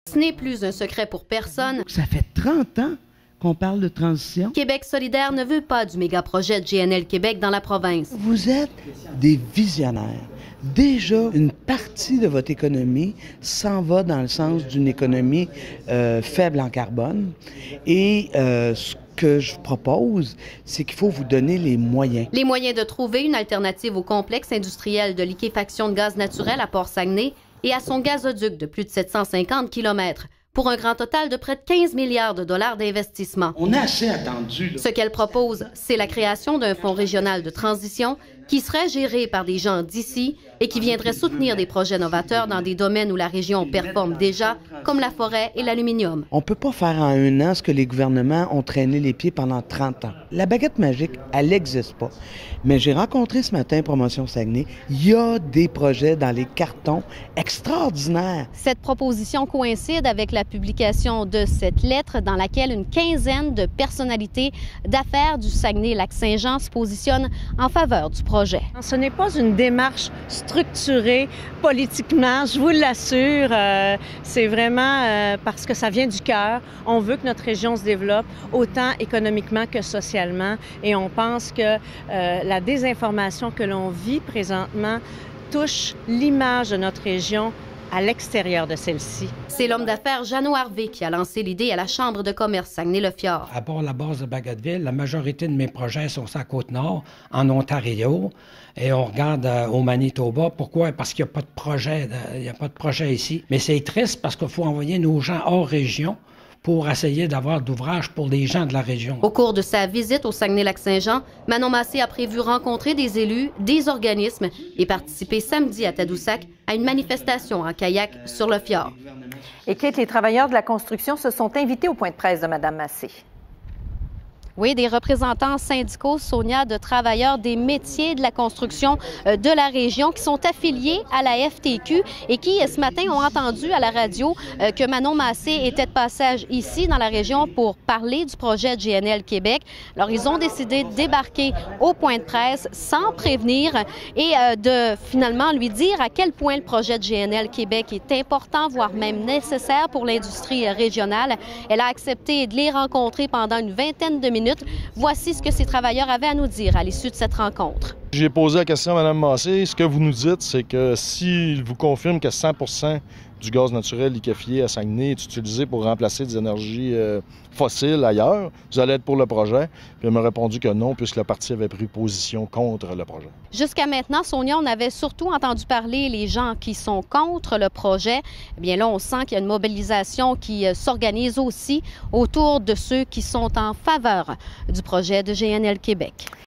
Ce n'est plus un secret pour personne. Ça fait 30 ans qu'on parle de transition. Québec solidaire ne veut pas du méga-projet de GNL Québec dans la province. Vous êtes des visionnaires. Déjà, une partie de votre économie s'en va dans le sens d'une économie faible en carbone. Et ce que je propose, c'est qu'il faut vous donner les moyens. Les moyens de trouver une alternative au complexe industriel de liquéfaction de gaz naturel à Port-Saguenay et à son gazoduc de plus de 750 km, pour un grand total de près de 15 milliards de dollars d'investissement. On a assez attendu. Ce qu'elle propose, c'est la création d'un fonds régional de transition qui serait géré par des gens d'ici et qui viendrait soutenir des projets novateurs dans des domaines où la région performe déjà, comme la forêt et l'aluminium. On ne peut pas faire en un an ce que les gouvernements ont traîné les pieds pendant 30 ans. La baguette magique, elle n'existe pas. Mais j'ai rencontré ce matin Promotion Saguenay. Il y a des projets dans les cartons extraordinaires. Cette proposition coïncide avec la publication de cette lettre dans laquelle une quinzaine de personnalités d'affaires du Saguenay-Lac-Saint-Jean se positionnent en faveur du projet. Ce n'est pas une démarche structurée politiquement, je vous l'assure. C'est vraiment parce que ça vient du cœur. On veut que notre région se développe autant économiquement que socialement. Et on pense que la désinformation que l'on vit présentement touche l'image de notre région à l'extérieur de celle-ci. C'est l'homme d'affaires Jeannot Harvey qui a lancé l'idée à la Chambre de commerce Saguenay-le-Fjord. À part la base de Bagotville, la majorité de mes projets sont sur la Côte-Nord, en Ontario, et on regarde au Manitoba. Pourquoi? Parce qu'il n'y a pas de projet, ici. Mais c'est triste parce qu'il faut envoyer nos gens hors région pour essayer d'avoir d'ouvrages pour les gens de la région. Au cours de sa visite au Saguenay-Lac-Saint-Jean, Manon Massé a prévu rencontrer des élus, des organismes et participer samedi à Tadoussac à une manifestation en kayak sur le fjord. Et Kate, les travailleurs de la construction se sont invités au point de presse de Mme Massé. Oui, des représentants syndicaux, Sonia, de travailleurs des métiers de la construction de la région qui sont affiliés à la FTQ et qui, ce matin, ont entendu à la radio que Manon Massé était de passage ici dans la région pour parler du projet de GNL Québec. Alors, ils ont décidé de débarquer au point de presse sans prévenir et de finalement lui dire à quel point le projet de GNL Québec est important, voire même nécessaire pour l'industrie régionale. Elle a accepté de les rencontrer pendant une vingtaine de minutes. Voici ce que ces travailleurs avaient à nous dire à l'issue de cette rencontre. J'ai posé la question à Mme Massé. Ce que vous nous dites, c'est que s'il vous confirme que 100% du gaz naturel liquéfié à Saguenay est utilisé pour remplacer des énergies fossiles ailleurs, vous allez être pour le projet. Puis elle m'a répondu que non, puisque le parti avait pris position contre le projet. Jusqu'à maintenant, Sonia, on avait surtout entendu parler les gens qui sont contre le projet. Eh bien là, on sent qu'il y a une mobilisation qui s'organise aussi autour de ceux qui sont en faveur du projet de GNL Québec.